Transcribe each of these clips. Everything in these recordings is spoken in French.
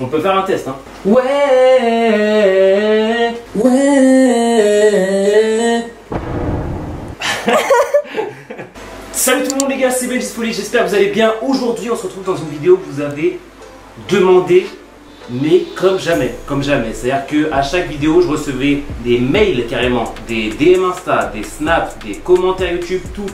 On peut faire un test, hein. Ouais. Salut tout le monde les gars, c'est Belgisfolie, j'espère que vous allez bien. Aujourd'hui on se retrouve dans une vidéo que vous avez demandé, mais comme jamais. C'est-à-dire que à chaque vidéo je recevais des mails carrément, des DM Insta, des snaps, des commentaires YouTube, tout.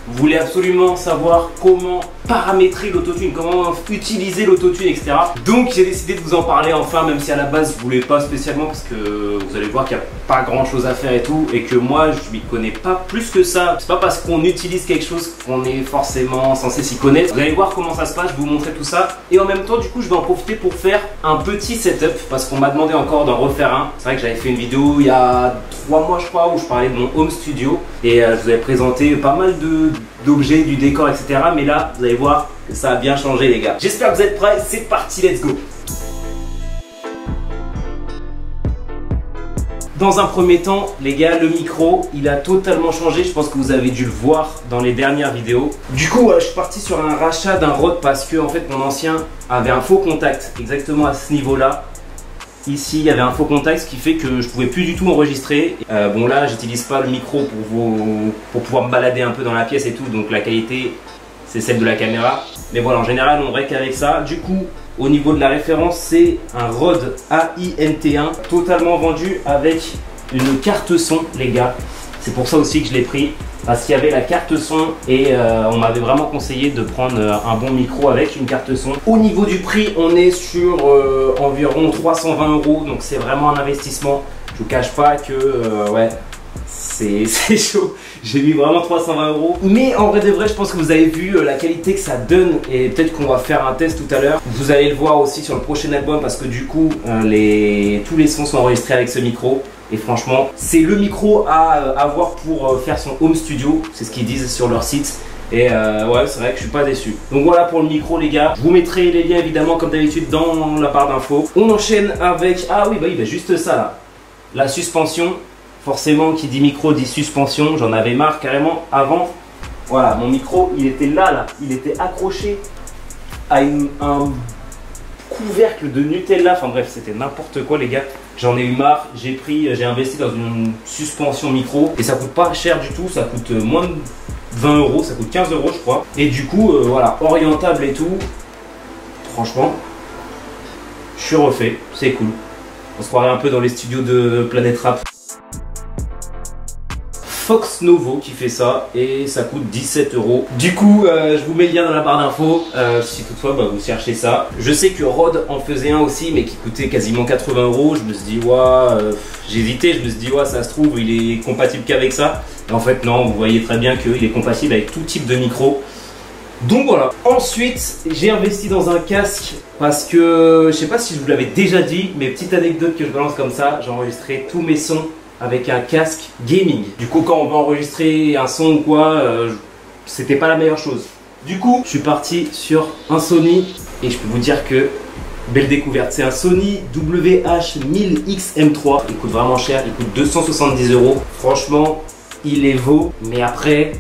Vous voulez absolument savoir comment paramétrer l'autotune, comment utiliser l'autotune, etc. Donc j'ai décidé de vous en parler enfin, même si à la base je voulais pas spécialement, parce que vous allez voir qu'il n'y a pas grand chose à faire et tout, et que moi je m'y connais pas plus que ça. C'est pas parce qu'on utilise quelque chose qu'on est forcément censé s'y connaître. Vous allez voir comment ça se passe, je vais vous montrer tout ça. Et en même temps du coup je vais en profiter pour faire un petit setup, parce qu'on m'a demandé encore d'en refaire un. C'est vrai que j'avais fait une vidéo il y a 3 mois je crois, où je parlais de mon home studio, et je vous avais présenté pas mal d'objets, du décor, etc. Mais là, vous allez voir que ça a bien changé les gars. J'espère que vous êtes prêts, c'est parti, let's go. Dans un premier temps, les gars, le micro, il a totalement changé. Je pense que vous avez dû le voir dans les dernières vidéos. Du coup, je suis parti sur un rachat d'un Rode parce que en fait, mon ancien avait un faux contact exactement à ce niveau-là. Ici, il y avait un faux contact, ce qui fait que je pouvais plus du tout enregistrer. Bon là, j'utilise pas le micro pour pouvoir me balader un peu dans la pièce et tout, donc la qualité, c'est celle de la caméra. Mais voilà, en général, on règle avec ça. Du coup, au niveau de la référence, c'est un Rode AINT1, totalement vendu avec une carte son, les gars. C'est pour ça aussi que je l'ai pris, parce qu'il y avait la carte son et on m'avait vraiment conseillé de prendre un bon micro avec une carte son. Au niveau du prix, on est sur environ 320 €, donc c'est vraiment un investissement. Je vous cache pas que ouais, c'est chaud. J'ai mis vraiment 320 €. Mais en vrai de vrai, je pense que vous avez vu la qualité que ça donne, et peut-être qu'on va faire un test tout à l'heure. Vous allez le voir aussi sur le prochain album, parce que du coup, tous les sons sont enregistrés avec ce micro. Et franchement, c'est le micro à avoir pour faire son home studio. C'est ce qu'ils disent sur leur site. Et ouais, c'est vrai que je suis pas déçu. Donc voilà pour le micro les gars. Je vous mettrai les liens évidemment comme d'habitude dans la barre d'infos. On enchaîne avec... Ah oui, bah il y a juste ça là. La suspension. Forcément, qui dit micro dit suspension. J'en avais marre carrément avant. Voilà, mon micro, il était là. Il était accroché à un couvercle de Nutella. Enfin bref, c'était n'importe quoi les gars. J'en ai eu marre. J'ai investi dans une suspension micro. Et ça coûte pas cher du tout. Ça coûte moins de 20 €. Ça coûte 15 € je crois. Et du coup, voilà, orientable et tout. Franchement, je suis refait. C'est cool. On se croirait un peu dans les studios de Planète Rap. Fox Novo qui fait ça et ça coûte 17 €. Du coup, je vous mets le lien dans la barre d'infos si toutefois vous cherchez ça. Je sais que Rode en faisait un aussi, mais qui coûtait quasiment 80 €. Je me suis dit, ouais, j'ai hésité. Je me suis dit, ouais, ça se trouve, il est compatible qu'avec ça. Et en fait, non, vous voyez très bien qu'il est compatible avec tout type de micro. Donc voilà. Ensuite, j'ai investi dans un casque parce que je sais pas si je vous l'avais déjà dit, mais petite anecdote que je balance comme ça, j'ai enregistré tous mes sons avec un casque gaming. Du coup, quand on va enregistrer un son ou quoi, c'était pas la meilleure chose. Du coup, je suis parti sur un Sony et je peux vous dire que belle découverte. C'est un Sony WH-1000X-M3. Il coûte vraiment cher, il coûte 270 €. Franchement, il les vaut. Mais après,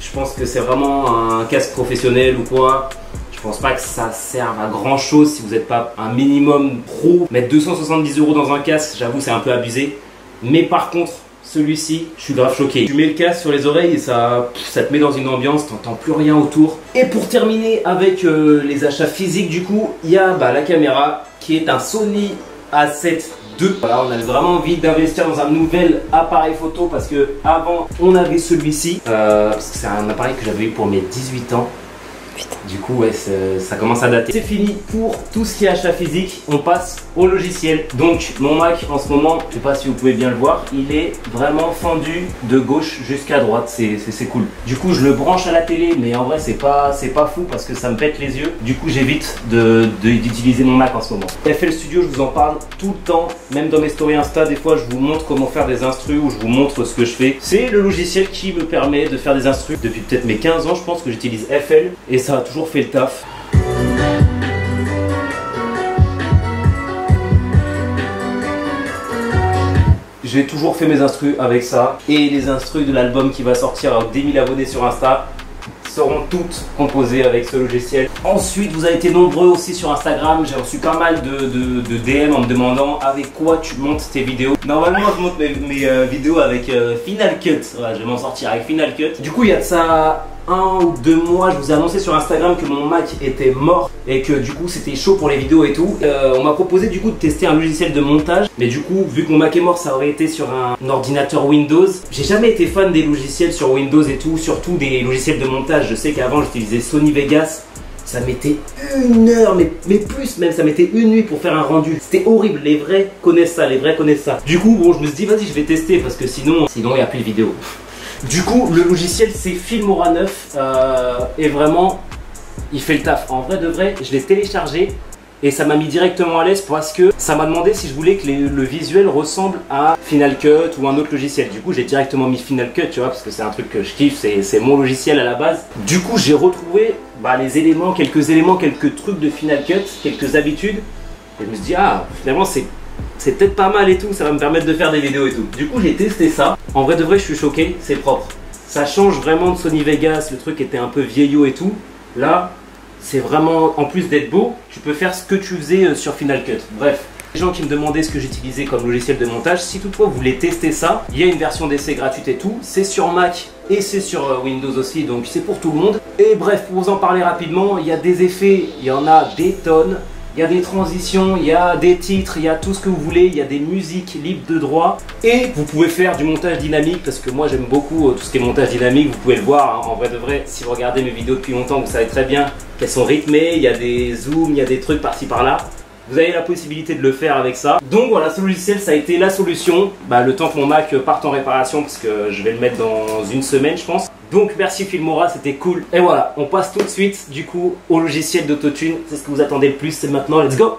je pense que c'est vraiment un casque professionnel ou quoi. Je pense pas que ça serve à grand chose si vous n'êtes pas un minimum pro. Mettre 270 € dans un casque, j'avoue, c'est un peu abusé. Mais par contre, celui-ci, je suis grave choqué. Tu mets le casque sur les oreilles et ça te met dans une ambiance, t'entends plus rien autour. Et pour terminer avec les achats physiques, du coup, il y a la caméra qui est un Sony A7 II. Voilà, on avait vraiment envie d'investir dans un nouvel appareil photo parce que avant, on avait celui-ci. Parce que c'est un appareil que j'avais eu pour mes 18 ans. Du coup, ouais, ça commence à dater. C'est fini pour tout ce qui est achat physique. On passe au logiciel. Donc, mon Mac en ce moment, je sais pas si vous pouvez bien le voir, il est vraiment fendu de gauche jusqu'à droite. C'est cool. Du coup, je le branche à la télé, mais en vrai, c'est pas fou parce que ça me pète les yeux. Du coup, j'évite d'utiliser mon Mac en ce moment. FL Studio, je vous en parle tout le temps. Même dans mes stories Insta, des fois, je vous montre comment faire des instrus ou je vous montre ce que je fais. C'est le logiciel qui me permet de faire des instrus. Depuis peut-être mes 15 ans, je pense que j'utilise FL et ça a toujours fait le taf. J'ai toujours fait mes instrus avec ça et les instrus de l'album qui va sortir avec 10 000 abonnés sur Insta seront toutes composées avec ce logiciel. Ensuite, vous avez été nombreux aussi sur Instagram. J'ai reçu pas mal de DM en me demandant avec quoi tu montes tes vidéos. Normalement, je monte mes vidéos avec Final Cut. Ouais, je vais m'en sortir avec Final Cut. Du coup, il y a de ça 1 ou 2 mois, je vous ai annoncé sur Instagram que mon Mac était mort et que du coup c'était chaud pour les vidéos et tout. On m'a proposé du coup de tester un logiciel de montage, mais du coup vu que mon Mac est mort, ça aurait été sur un ordinateur Windows. J'ai jamais été fan des logiciels sur Windows et tout, surtout des logiciels de montage. Je sais qu'avant j'utilisais Sony Vegas. Ça mettait 1 heure, mais plus même, ça mettait 1 nuit pour faire un rendu. C'était horrible, les vrais connaissent ça, les vrais connaissent ça. Du coup, bon, je me suis dit, vas-y, je vais tester parce que sinon il n'y a plus de vidéos. Du coup, le logiciel c'est Filmora 9 et vraiment, il fait le taf. En vrai de vrai, je l'ai téléchargé et ça m'a mis directement à l'aise parce que ça m'a demandé si je voulais que le visuel ressemble à Final Cut ou un autre logiciel. Du coup, j'ai directement mis Final Cut, tu vois, parce que c'est un truc que je kiffe, c'est mon logiciel à la base. Du coup, j'ai retrouvé les éléments, quelques trucs de Final Cut, quelques habitudes. Et je me suis dit, ah, finalement, c'est peut-être pas mal et tout, ça va me permettre de faire des vidéos et tout. Du coup, j'ai testé ça. En vrai de vrai, je suis choqué, c'est propre. Ça change vraiment de Sony Vegas, le truc était un peu vieillot et tout. Là, c'est vraiment, en plus d'être beau, tu peux faire ce que tu faisais sur Final Cut. Bref, les gens qui me demandaient ce que j'utilisais comme logiciel de montage, si toutefois vous voulez tester ça, il y a une version d'essai gratuite et tout. C'est sur Mac et c'est sur Windows aussi, donc c'est pour tout le monde. Et bref, pour vous en parler rapidement, il y a des effets, il y en a des tonnes. Il y a des transitions, il y a des titres, il y a tout ce que vous voulez, il y a des musiques libres de droit. Et vous pouvez faire du montage dynamique parce que moi j'aime beaucoup tout ce qui est montage dynamique. Vous pouvez le voir, hein, en vrai de vrai, si vous regardez mes vidéos depuis longtemps, vous savez très bien qu'elles sont rythmées, il y a des zooms, il y a des trucs par-ci par-là. Vous avez la possibilité de le faire avec ça. Donc voilà, ce logiciel, ça a été la solution. Le temps que mon Mac parte en réparation, parce que je vais le mettre dans 1 semaine, je pense. Donc merci Filmora, c'était cool. Et voilà, on passe tout de suite, du coup, au logiciel d'Autotune. C'est ce que vous attendez le plus, c'est maintenant, let's go!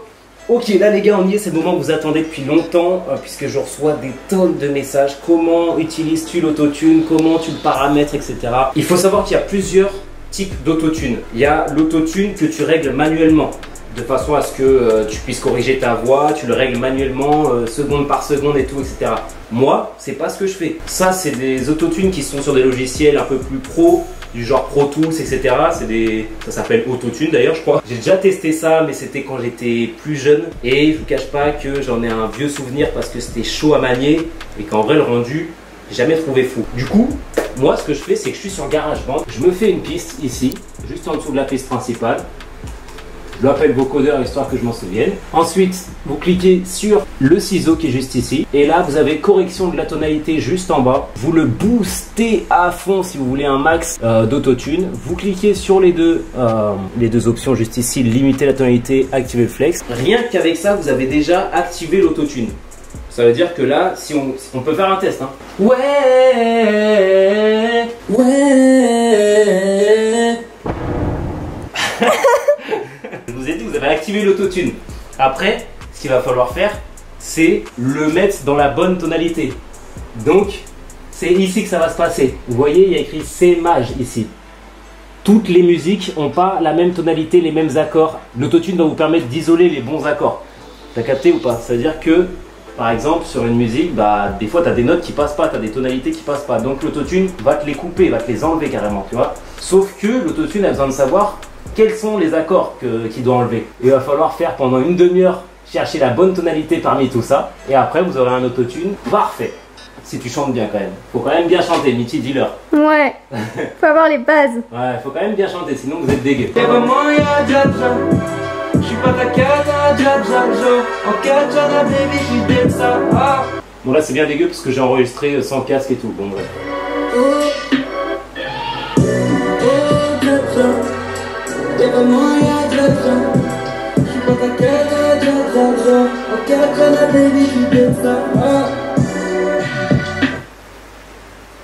Ok, là les gars, on y est, c'est le moment que vous attendez depuis longtemps, puisque je reçois des tonnes de messages. Comment utilises-tu l'Autotune? Comment tu le paramètres, etc. Il faut savoir qu'il y a plusieurs types d'Autotune. Il y a l'Autotune que tu règles manuellement, de façon à ce que tu puisses corriger ta voix, tu le règles manuellement, seconde par seconde et tout, etc. Moi, c'est pas ce que je fais. Ça, c'est des autotunes qui sont sur des logiciels un peu plus pro, du genre Pro Tools, etc. Ça s'appelle Autotune d'ailleurs, je crois. J'ai déjà testé ça, mais c'était quand j'étais plus jeune. Et je vous cache pas que j'en ai un vieux souvenir parce que c'était chaud à manier et qu'en vrai, le rendu, j'ai jamais trouvé fou. Du coup, moi, ce que je fais, c'est que je suis sur GarageBand. Je me fais une piste ici, juste en dessous de la piste principale. Je l'appelle vocodeur histoire que je m'en souvienne. Ensuite, vous cliquez sur le ciseau qui est juste ici. Et là, vous avez correction de la tonalité juste en bas. Vous le boostez à fond si vous voulez un max d'autotune. Vous cliquez sur les deux options juste ici. Limiter la tonalité, activer le flex. Rien qu'avec ça, vous avez déjà activé l'autotune. Ça veut dire que là, si on peut faire un test. Hein. Ouais. Je vous ai dit, vous avez activé l'autotune. Après, ce qu'il va falloir faire, c'est le mettre dans la bonne tonalité. Donc, c'est ici que ça va se passer. Vous voyez, il y a écrit C maj ici. Toutes les musiques n'ont pas la même tonalité, les mêmes accords. L'autotune va vous permettre d'isoler les bons accords. T'as capté ou pas? Ça veut dire que, par exemple, sur une musique, des fois, tu as des notes qui passent pas, tu as des tonalités qui passent pas. Donc, l'autotune va te les couper, va te les enlever carrément, tu vois. Sauf que l'autotune a besoin de savoir quels sont les accords qu'il doit enlever. Il va falloir faire pendant une demi-heure, chercher la bonne tonalité parmi tout ça. Et après, vous aurez un autotune parfait. Si tu chantes bien quand même. Faut quand même bien chanter, Mitty, dis-leur. Ouais, faut avoir les bases. Ouais, faut quand même bien chanter, sinon vous êtes dégueu. Je suis pas ta cata, en katana, baby, je suis dead ça. Bon là c'est bien dégueu parce que j'ai enregistré sans casque et tout. Bon bref.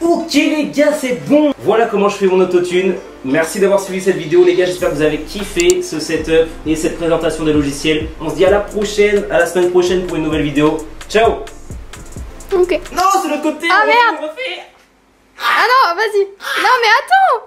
Ok les gars, c'est bon. Voilà comment je fais mon autotune. Merci d'avoir suivi cette vidéo les gars, j'espère que vous avez kiffé ce setup et cette présentation des logiciels. On se dit à la prochaine, à la semaine prochaine pour une nouvelle vidéo. Ciao. Ok. Non, c'est l'autre côté. Ah merde. Ah non, vas-y. Non mais attends.